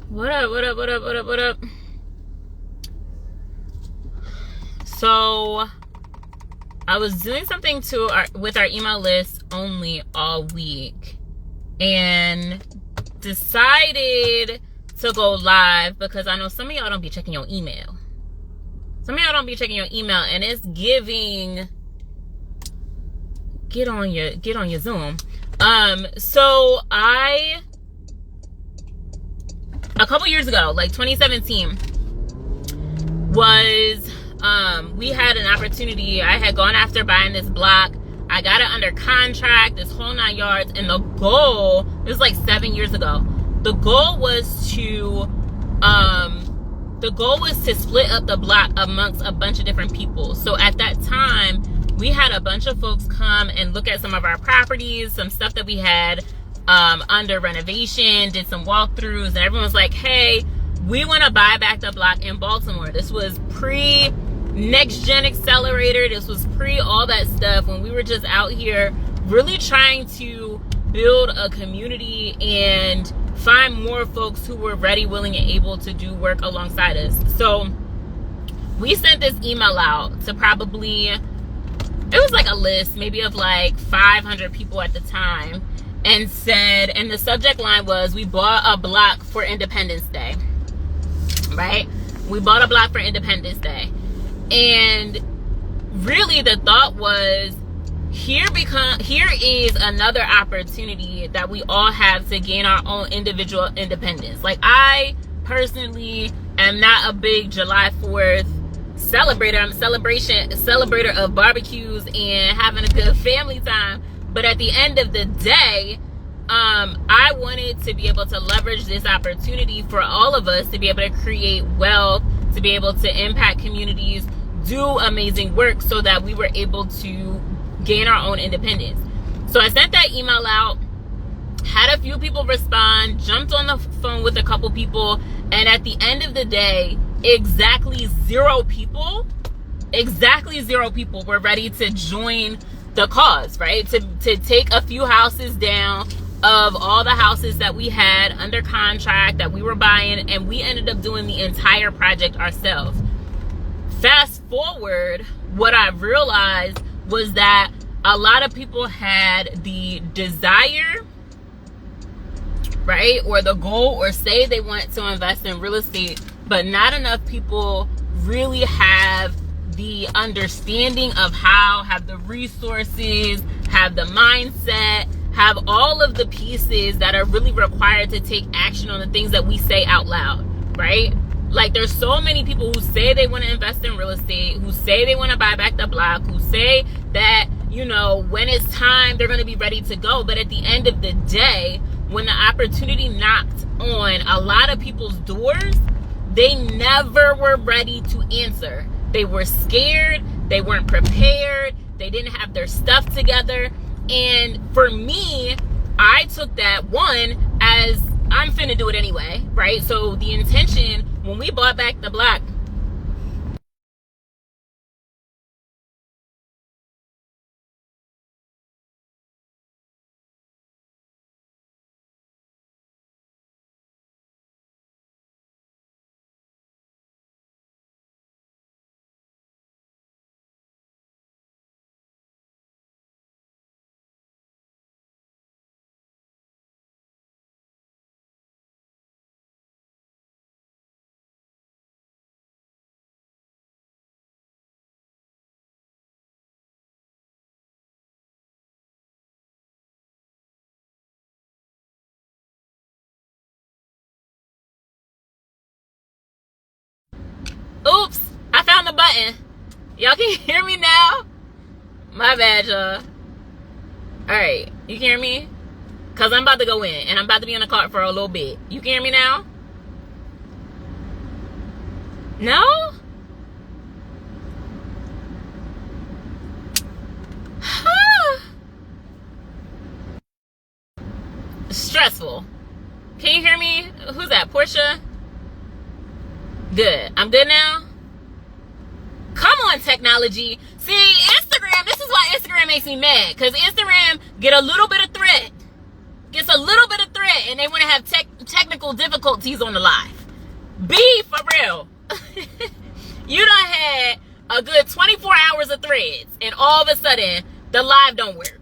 What up, what up, what up, what up, what up? So I was doing something with our email list only all week and decided to go live because I know some of y'all don't be checking your email. And it's giving get on your Zoom. So a couple years ago, like 2017, was we had an opportunity. I had gone after buying this block. I got it under contract, this whole 9 yards, and the goal, it was like 7 years ago. The goal was to split up the block amongst a bunch of different people. So at that time, we had a bunch of folks come and look at some of our properties, some stuff that we had under renovation, did some walkthroughs, and everyone was like, hey, we want to buy back the block in Baltimore. This was pre NEXTGen Accelerator. This was pre all that stuff, when we were just out here really trying to build a community and find more folks who were ready, willing, and able to do work alongside us. So we sent this email out to probably, it was like a list maybe of like 500 people at the time, and said, and the subject line was, we bought a block for Independence Day, right? We bought a block for Independence Day. And really the thought was, here is another opportunity that we all have to gain our own individual independence. Like, I personally am not a big July 4th celebrator. I'm a celebrator of barbecues and having a good family time. But at the end of the day, I wanted to be able to leverage this opportunity for all of us to be able to create wealth, to be able to impact communities, do amazing work, so that we were able to gain our own independence. So I sent that email out, had a few people respond, jumped on the phone with a couple people, and at the end of the day, exactly zero people were ready to join the cause, right? To take a few houses down of all the houses that we had under contract that we were buying, and we ended up doing the entire project ourselves. Fast forward, what I realized was that a lot of people had the desire, right, or the goal, or say they want to invest in real estate, but not enough people really have the understanding of how, have the resources, have the mindset, have all of the pieces that are really required to take action on the things that we say out loud, right? Like, there's so many people who say they want to invest in real estate, who say they want to buy back the block, who say that, you know, when it's time, they're going to be ready to go. But at the end of the day, when the opportunity knocked on a lot of people's doors, they never were ready to answer. They were scared. They weren't prepared. They didn't have their stuff together. And for me, I took that one as, I'm finna do it anyway, right? So the intention when we bought back the block, oops, I found the button. Y'all can hear me now? My bad, y'all. Alright, you can hear me? Because I'm about to go in, and I'm about to be in the car for a little bit. You can hear me now? No? Stressful. Can you hear me? Who's that? Portia? Good. I'm good now? Come on, technology. See, Instagram, this is why Instagram makes me mad. Because Instagram gets a little bit of threat, and they want to have technical difficulties on the live. B, for real. You done had a good 24 hours of threads, and all of a sudden, the live don't work.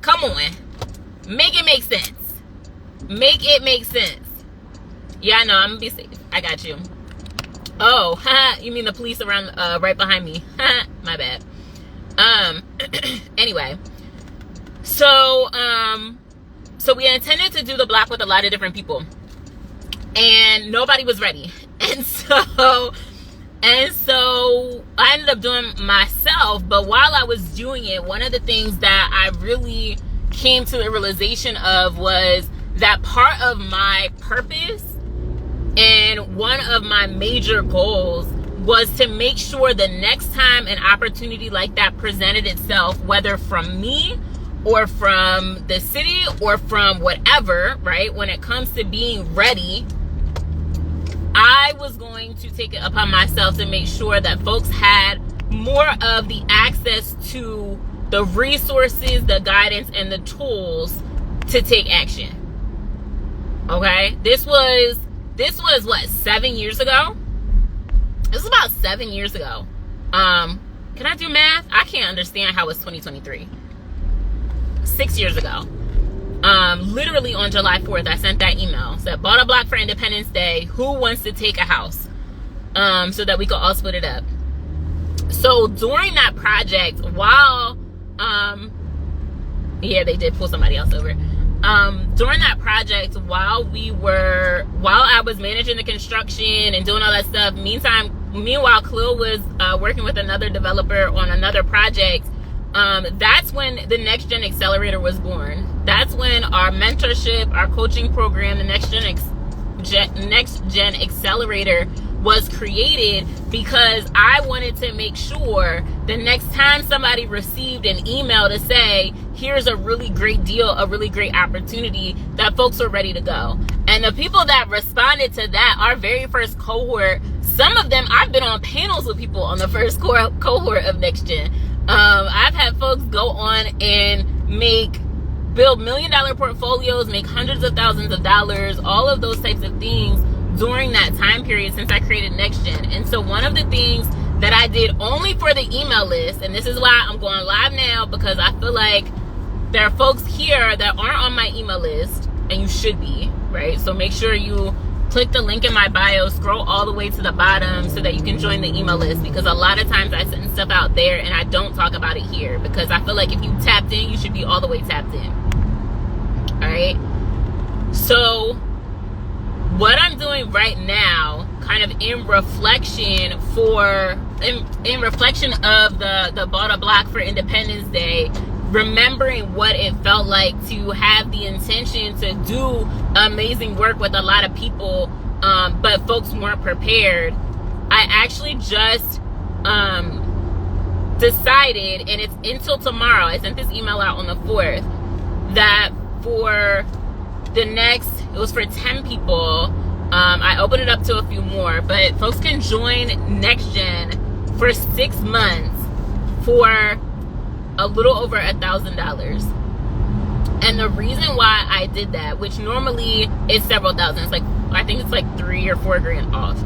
Come on. Make it make sense. Make it make sense. Yeah, I know. I'm gonna be safe. I got you. Oh, you mean the police around, right behind me? My bad. Anyway. So we intended to do the block with a lot of different people, and nobody was ready. And so I ended up doing myself. But while I was doing it, one of the things that I really came to the realization of was that part of my purpose and one of my major goals was to make sure the next time an opportunity like that presented itself, whether from me or from the city or from whatever, right? When it comes to being ready, I was going to take it upon myself to make sure that folks had more of the access to the resources, the guidance, and the tools to take action. Okay? This was what, 7 years ago? This was about 7 years ago. Can I do math? I can't understand how it's 2023. 6 years ago. Literally on July 4th, I sent that email. Said, bought a block for Independence Day. Who wants to take a house? So that we could all split it up. So during that project, while, yeah, they did pull somebody else over. During that project, while I was managing the construction and doing all that stuff, meanwhile, Khalil was working with another developer on another project. That's when the NEXTGen Accelerator was born. That's when our mentorship, our coaching program, the NEXTGen Accelerator was created, because I wanted to make sure the next time somebody received an email to say, here's a really great deal, a really great opportunity, that folks are ready to go. And the people that responded to that, our very first cohort, some of them, I've been on panels with people on the first cohort of NEXTGen. I've had folks go on and build $1 million portfolios, make hundreds of thousands of dollars, all of those types of things during that time period since I created NEXTGen. And so one of the things that I did only for the email list, and this is why I'm going live now, because I feel like there are folks here that aren't on my email list, and you should be, right? So make sure you click the link in my bio, scroll all the way to the bottom so that you can join the email list, because a lot of times I send stuff out there and I don't talk about it here, because I feel like if you tapped in, you should be all the way tapped in. All right? So what I'm doing right now, kind of in reflection of the bought a block for Independence Day, remembering what it felt like to have the intention to do amazing work with a lot of people, but folks weren't prepared. I actually just decided, and it's until tomorrow, I sent this email out on the 4th, that for the next, it was for 10 people. I opened it up to a few more, but folks can join NEXTGen for 6 months for a little over $1,000. And the reason why I did that, which normally is several thousand, it's like, I think it's like $3,000 or $4,000 off.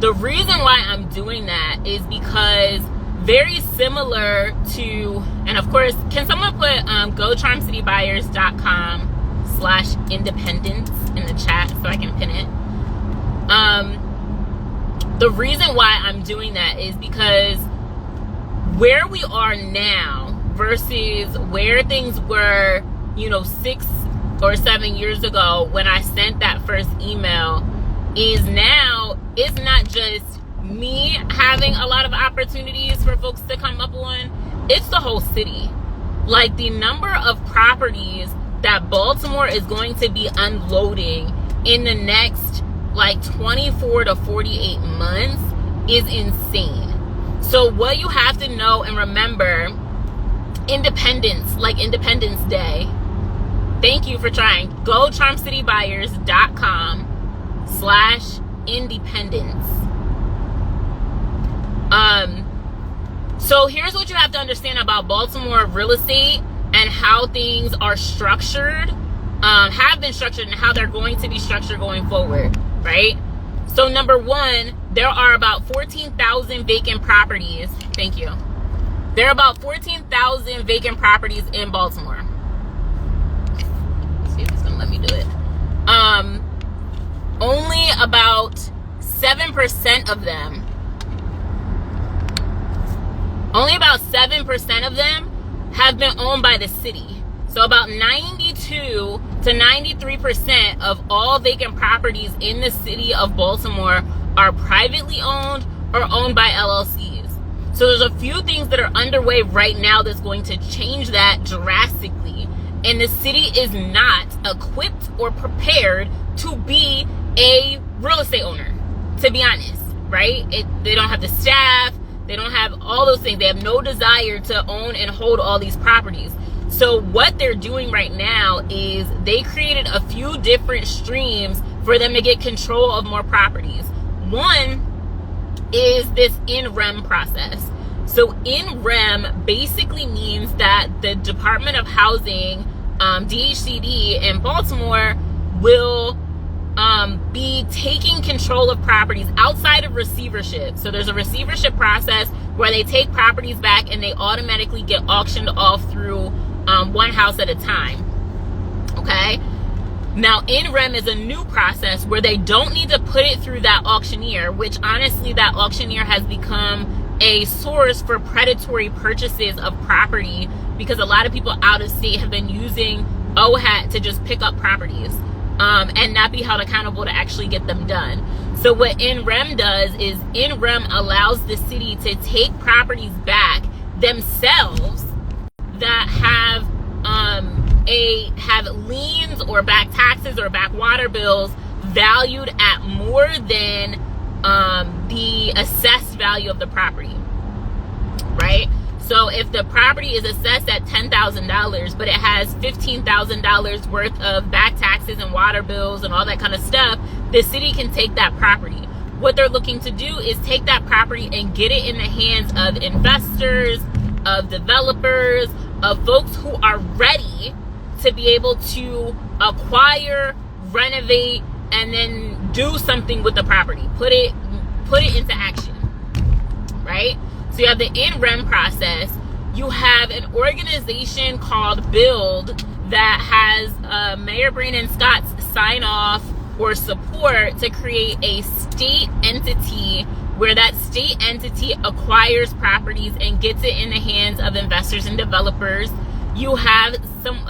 The reason why I'm doing that is because very similar to, and of course, can someone put gocharmcitybuyers.com/independence in the chat so I can pin it? The reason why I'm doing that is because where we are now versus where things were, 6 or 7 years ago when I sent that first email, is now, it's not just me having a lot of opportunities for folks to come up on, it's the whole city. Like, the number of properties that Baltimore is going to be unloading in the next 24 to 48 months is insane. So what you have to know and remember, Independence, like Independence Day, thank you for trying. Go charmcitybuyers.com/independence. So here's what you have to understand about Baltimore real estate and how things are structured. have been structured and how they're going to be structured going forward, right? So number one, there are about 14,000 vacant properties. Thank you. There are about 14,000 vacant properties in Baltimore. Let's see if it's gonna let me do it. Only about 7% of them, have been owned by the city. So about 92 to 93% of all vacant properties in the city of Baltimore are privately owned or owned by LLCs. So there's a few things that are underway right now that's going to change that drastically. And the city is not equipped or prepared to be a real estate owner, to be honest, right? They don't have the staff. They don't have all those things. They have no desire to own and hold all these properties. So what they're doing right now is they created a few different streams for them to get control of more properties. One is this in rem process. So in rem basically means that the Department of Housing, DHCD in Baltimore, will be taking control of properties outside of receivership. So there's a receivership process where they take properties back and they automatically get auctioned off through one house at a time. Okay? Now, in rem is a new process where they don't need to put it through that auctioneer, which honestly, that auctioneer has become a source for predatory purchases of property because a lot of people out of state have been using OHAT to just pick up properties and not be held accountable to actually get them done. So what in rem does is in rem allows the city to take properties back themselves that have liens or back taxes or back water bills valued at more than the assessed value of the property, right? So if the property is assessed at $10,000, but it has $15,000 worth of back taxes and water bills and all that kind of stuff, the city can take that property. What they're looking to do is take that property and get it in the hands of investors, of developers, of folks who are ready to be able to acquire, renovate, and then do something with the property. Put it into action, right? So you have the in rem process. You have an organization called Build that has Mayor Brandon Scott's sign off or support to create a state entity where that state entity acquires properties and gets it in the hands of investors and developers. You have some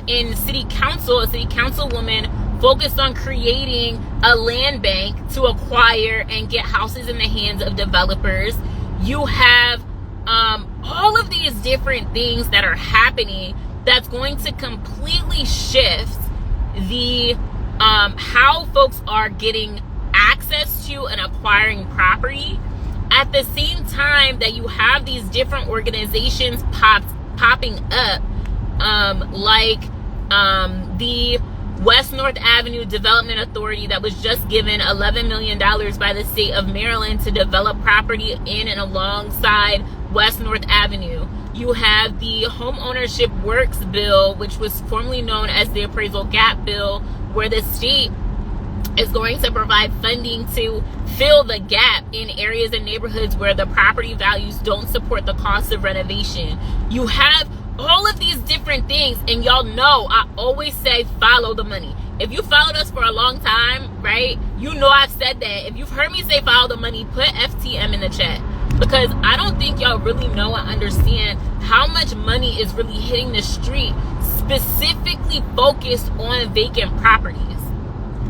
in city council, a city councilwoman focused on creating a land bank to acquire and get houses in the hands of developers. You have all of these different things that are happening that's going to completely shift the how folks are getting access to and acquiring property, at the same time that you have these different organizations popping up, like the West North Avenue Development Authority that was just given $11 million by the state of Maryland to develop property in and alongside West North Avenue. You have the Home Ownership Works Bill, which was formerly known as the Appraisal Gap Bill, where the state is going to provide funding to fill the gap in areas and neighborhoods where the property values don't support the cost of renovation. You have all of these different things, and y'all know I always say follow the money. If you followed us for a long time, right, you know I've said that. If you've heard me say follow the money, put FTM in the chat, because I don't think y'all really know and understand how much money is really hitting the street, specifically focused on vacant properties,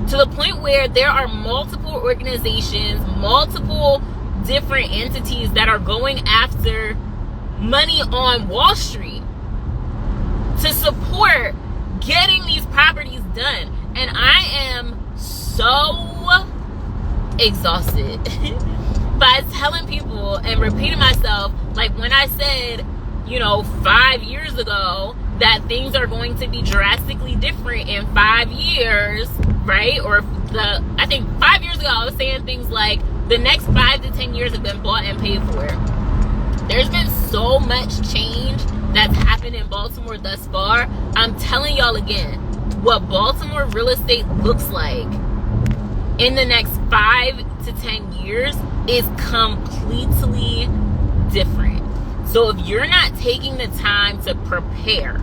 to the point where there are multiple organizations, multiple different entities that are going after money on Wall Street to support getting these properties done. And I am so exhausted by telling people and repeating myself, like when I said, 5 years ago that things are going to be drastically different in 5 years, right? Or I think 5 years ago I was saying things like the next 5 to 10 years have been bought and paid for. There's been so much change that's happened in Baltimore thus far. I'm telling y'all again, what Baltimore real estate looks like in the next 5 to 10 years is completely different. So if you're not taking the time to prepare,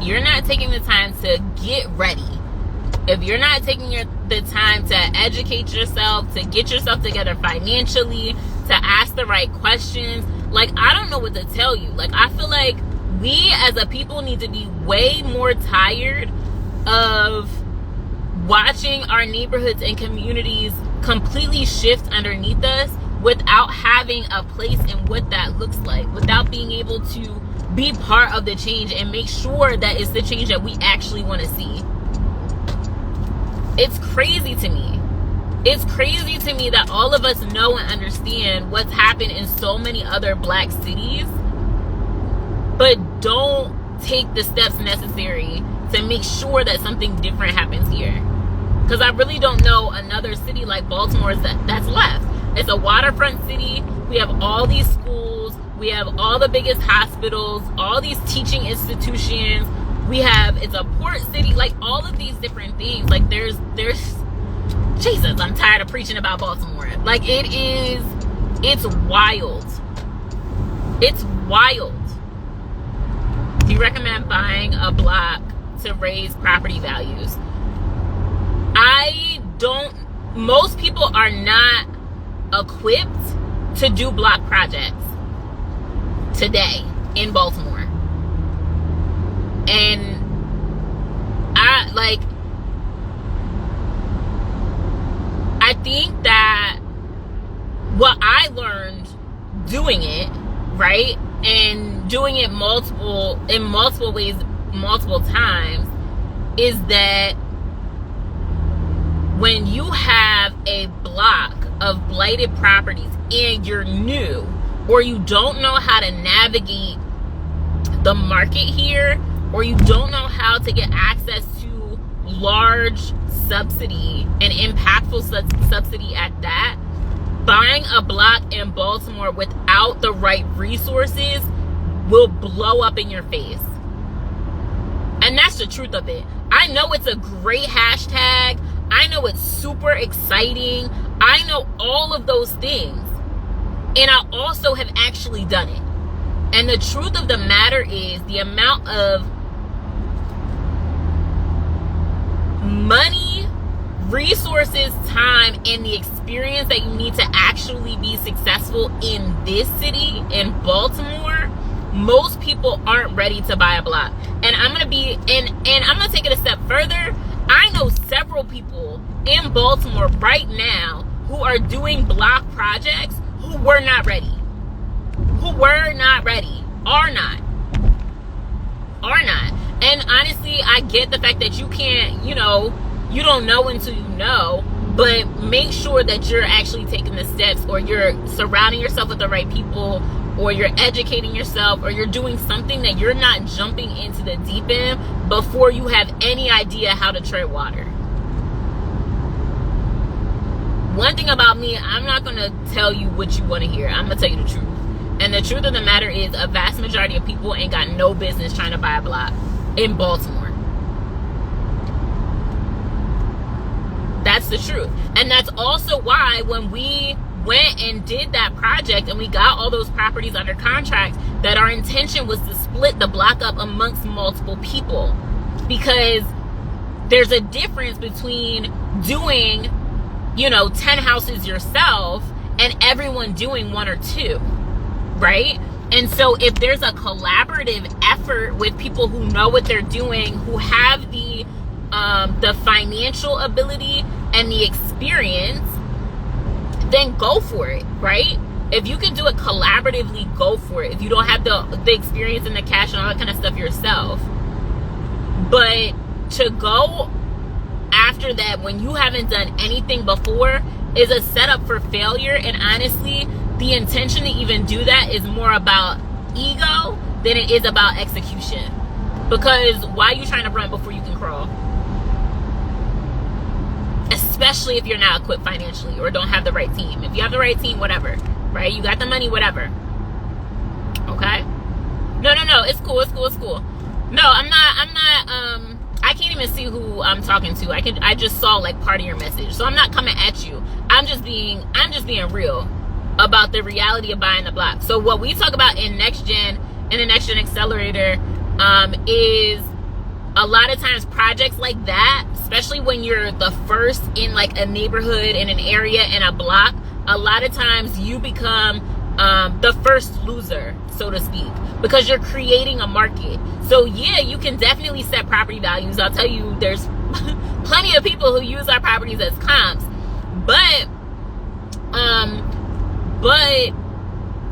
you're not taking the time to get ready, if you're not taking the time to educate yourself, to get yourself together financially, to ask the right questions, like, I don't know what to tell you. Like, I feel like we as a people need to be way more tired of watching our neighborhoods and communities completely shift underneath us without having a place in what that looks like, without being able to be part of the change and make sure that it's the change that we actually want to see. It's crazy to me. It's crazy to me that all of us know and understand what's happened in so many other black cities, but don't take the steps necessary to make sure that something different happens here. Because I really don't know another city like Baltimore that's left. It's a waterfront city. We have all these schools. We have all the biggest hospitals, all these teaching institutions. It's a port city, like all of these different things. Like there's Jesus, I'm tired of preaching about Baltimore. Like it's wild. It's wild. Do you recommend buying a block to raise property values? I don't. Most people are not equipped to do block projects today in Baltimore. And I think that what I learned doing it, right, and doing it in multiple ways, multiple times, is that when you have a block of blighted properties and you're new, or you don't know how to navigate the market here, or you don't know how to get access to large subsidy and impactful subsidy at that, buying a block in Baltimore without the right resources will blow up in your face. And that's the truth of it. I know it's a great hashtag. I know it's super exciting. I know all of those things. And I also have actually done it. And the truth of the matter is the amount of money, resources, time, and the experience that you need to actually be successful in this city, in Baltimore, most people aren't ready to buy a block. And I'm gonna take it a step further. I know several people in Baltimore right now who are doing block projects who were not ready. Are not. And honestly, I get the fact that you can't, you don't know until you know, but make sure that you're actually taking the steps, or you're surrounding yourself with the right people, or you're educating yourself, or you're doing something that you're not jumping into the deep end before you have any idea how to tread water. One thing about me, I'm not going to tell you what you want to hear. I'm going to tell you the truth. And the truth of the matter is a vast majority of people ain't got no business trying to buy a block in Baltimore. That's the truth. And that's also why when we went and did that project and we got all those properties under contract, that our intention was to split the block up amongst multiple people. Because there's a difference between doing 10 houses yourself and everyone doing 1 or 2, right? And so if there's a collaborative effort with people who know what they're doing, who have the financial ability and the experience, then go for it, right? If you can do it collaboratively, go for it. If you don't have the experience and the cash and all that kind of stuff yourself. But to go after that when you haven't done anything before is a setup for failure. And honestly, the intention to even do that is more about ego than it is about execution. Because why are you trying to run before you can crawl? Especially if you're not equipped financially or don't have the right team. If you have the right team, whatever, right? You got the money, whatever. Okay? No, it's cool. No, I'm not I can't even see who I'm talking to. I just saw like part of your message. So I'm not coming at you. I'm just being real about the reality of buying the block. So what we talk about in NEXTGen, in the NEXTGen Accelerator, is a lot of times projects like that, especially when you're the first in like a neighborhood, in an area, in a block, a lot of times you become the first loser, so to speak, because you're creating a market. So yeah, you can definitely set property values. I'll tell you, there's plenty of people who use our properties as comps, but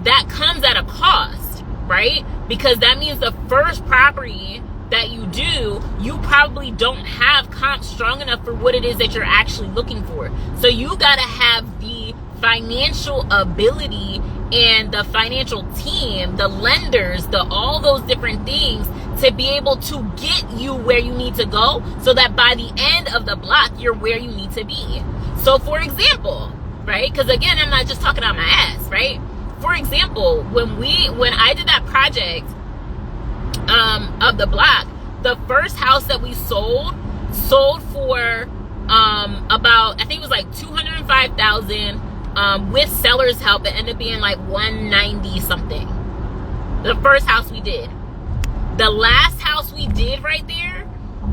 that comes at a cost, right? Because that means the first property that you do, you probably don't have comps strong enough for what it is that you're actually looking for. So you gotta have the financial ability and the financial team, the lenders, all those different things to be able to get you where you need to go, so that by the end of the block, you're where you need to be. So for example, right? Because again, I'm not just talking out my ass, right? For example, when I did that project of the block, the first house that we sold for about, I think it was like $205,000 with seller's help. It ended up being like 190 something. The first house we did. The last house we did right there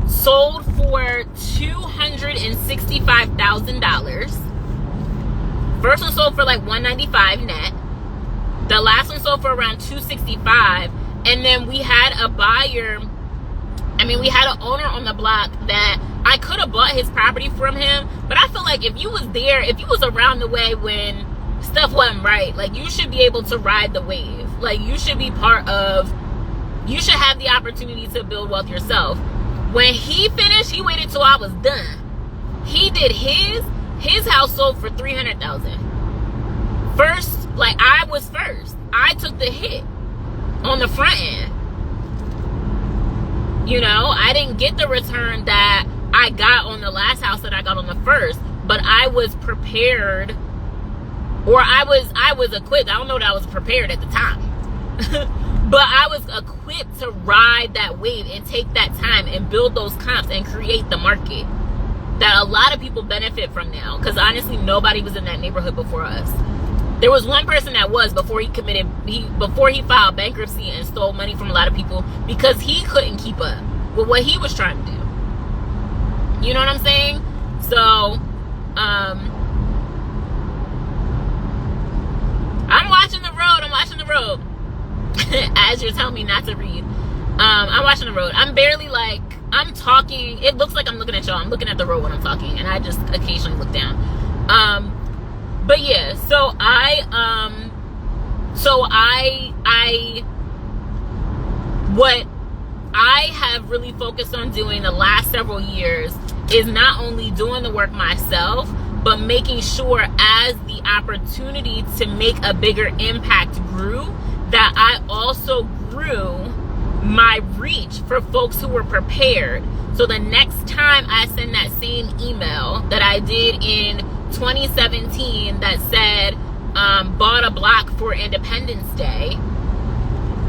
sold for $265,000. First one sold for like $195 net. The last one sold for around $265. And then we had a buyer, we had an owner on the block that I could have bought his property from him, but I feel like if you was there, if you was around the way when stuff wasn't right, like you should be able to ride the wave. Like you should be you should have the opportunity to build wealth yourself. When he finished, he waited till I was done. He did his house sold for $300,000. First, like I was first. I took the hit on the front end. You know, I didn't get the return that I got on the last house that I got on the first, but I was prepared, or I was equipped. I don't know that I was prepared at the time. But I was equipped to ride that wave and take that time and build those comps and create the market that a lot of people benefit from now. Because honestly, nobody was in that neighborhood before us. There was one person that was before he filed bankruptcy and stole money from a lot of people because he couldn't keep up with what he was trying to do. You know what I'm saying? So, I'm watching the road. As you're telling me not to read. I'm watching the road. I'm talking. It looks like I'm looking at y'all. I'm looking at the road when I'm talking, and I just occasionally look down. But yeah, what I have really focused on doing the last several years is not only doing the work myself, but making sure as the opportunity to make a bigger impact grew, that I also grew my reach for folks who were prepared. So the next time I send that same email that I did in 2017 that said, bought a block for Independence Day,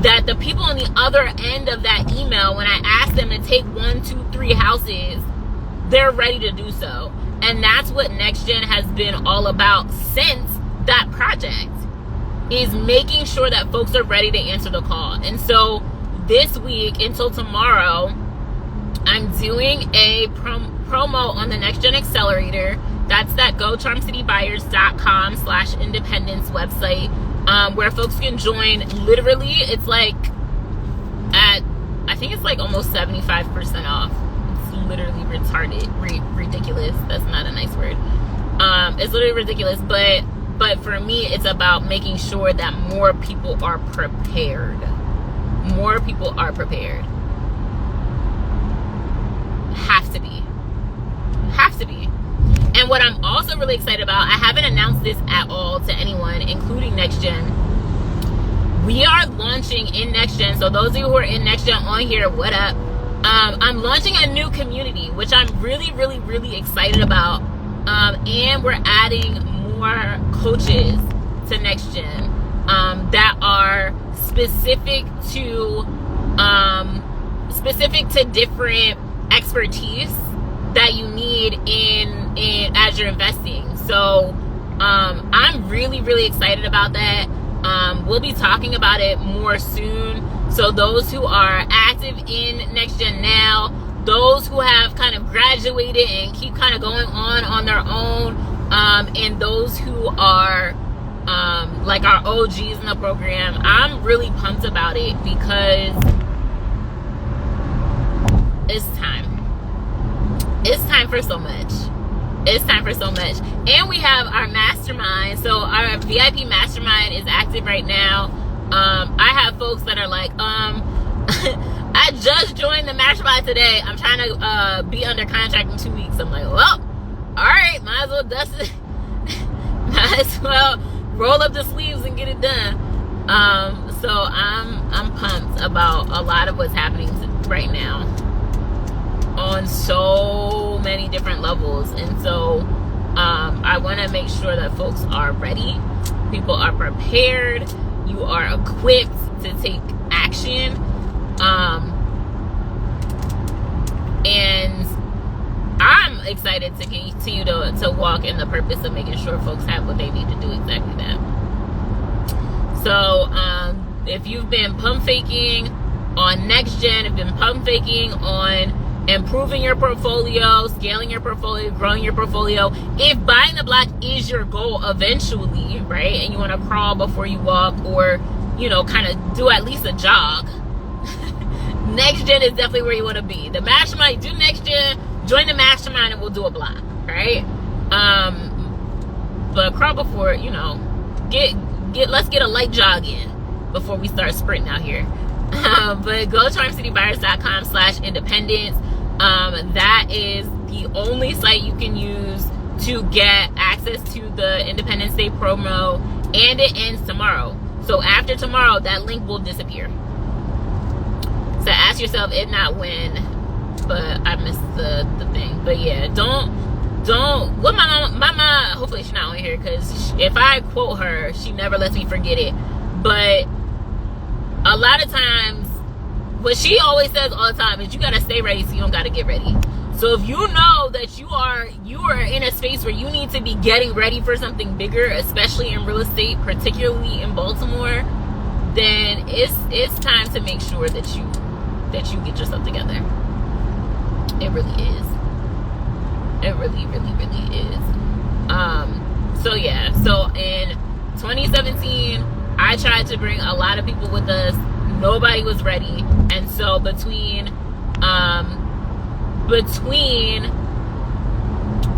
that the people on the other end of that email, when I asked them to take 1, 2, 3 houses, they're ready to do so. And that's what NEXTGen has been all about since that project, is making sure that folks are ready to answer the call. And so this week until tomorrow, I'm doing a promo on the NEXTGen Accelerator. That's that gocharmcitybuyers.com/independence website, where folks can join. Literally, it's like I think it's like almost 75% off. It's literally ridiculous. That's not a nice word. It's literally ridiculous, but for me, it's about making sure that more people are prepared. More people are prepared. Have to be. And what I'm also really excited about, I haven't announced this at all to anyone, including NEXTGen. We are launching in NEXTGen, so those of you who are in NEXTGen on here, what up? I'm launching a new community, which I'm really, really, really excited about. And we're adding more coaches to NEXTGen that are specific to different expertise that you need in as you're investing. So I'm really, really excited about that. We'll be talking about it more soon. So those who are active in NEXTGen now, those who have kind of graduated and keep kind of going on their own, and those who are like our OGs in the program, I'm really pumped about it because it's time. It's time for so much. It's time for so much. And we have our mastermind. So our VIP mastermind is active right now. I have folks that are like, I just joined the mastermind today. I'm trying to be under contract in 2 weeks. I'm like, well, all right, might as well dust it. Might as well roll up the sleeves and get it done. So I'm pumped about a lot of what's happening right now on so many different levels. And so I want to make sure that folks are ready, people are prepared, you are equipped to take action, and I'm excited to continue to walk in the purpose of making sure folks have what they need to do exactly that. So if you've been pump faking on NEXTGen, if you've been pump faking on improving your portfolio, scaling your portfolio, growing your portfolio, if buying the block is your goal eventually, right, and you want to crawl before you walk, or kind of do at least a jog, NEXTGen is definitely where you want to be. The mastermind, do NEXTGen, join the mastermind, and we'll do a block, right? But crawl before, let's get a light jog in before we start sprinting out here. But go to charmcitybuyers.com/independence. That is the only site you can use to get access to the Independence Day promo, and it ends tomorrow. So after tomorrow, that link will disappear. So ask yourself, if not when, but I missed the thing. But yeah, don't what my mama, hopefully she's not on here, because if I quote her, she never lets me forget it. But a lot of times, what she always says all the time is, you gotta stay ready so you don't gotta get ready. So if you know that you are in a space where you need to be getting ready for something bigger, especially in real estate, particularly in Baltimore, then it's time to make sure that you get yourself together. It really is. It really, really, really is. So yeah, so in 2017, I tried to bring a lot of people with us. Nobody was ready. And so between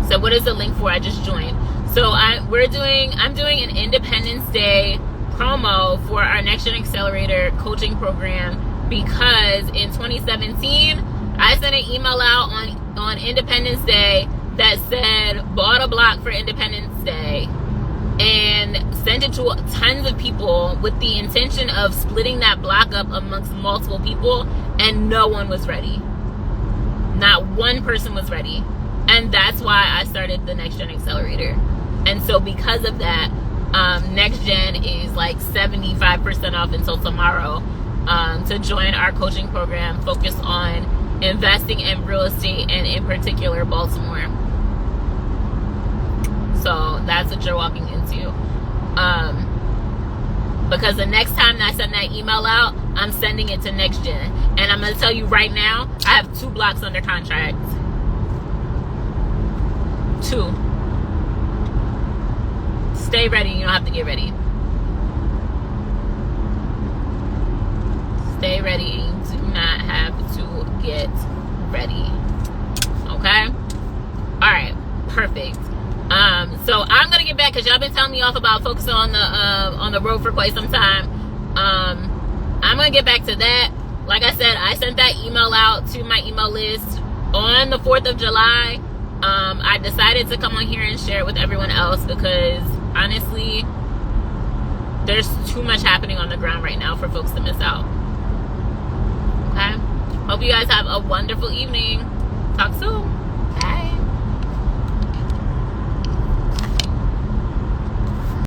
so what is the link for? I just joined. So I'm doing an Independence Day promo for our NEXTGen Accelerator coaching program, because in 2017 I sent an email out on Independence Day that said bought a block for Independence Day, and sent it to tons of people with the intention of splitting that block up amongst multiple people, and no one was ready. Not one person was ready. And that's why I started the NEXTGen Accelerator. And so because of that, NEXTGen is like 75% off until tomorrow, to join our coaching program focused on investing in real estate, and in particular Baltimore. So that's what you're walking into. Because the next time I send that email out, I'm sending it to NEXTGen. And I'm going to tell you right now, I have 2 blocks under contract. 2. Stay ready. You don't have to get ready. Stay ready. You do not have to get ready. Okay? Alright. Perfect. So I'm gonna get back, because y'all been telling me off about focusing on the road for quite some time. I'm gonna get back to that. Like I said, I sent that email out to my email list on the 4th of July. I decided to come on here and share it with everyone else, because honestly, there's too much happening on the ground right now for folks to miss out. Okay? Hope you guys have a wonderful evening. Talk soon. Bye.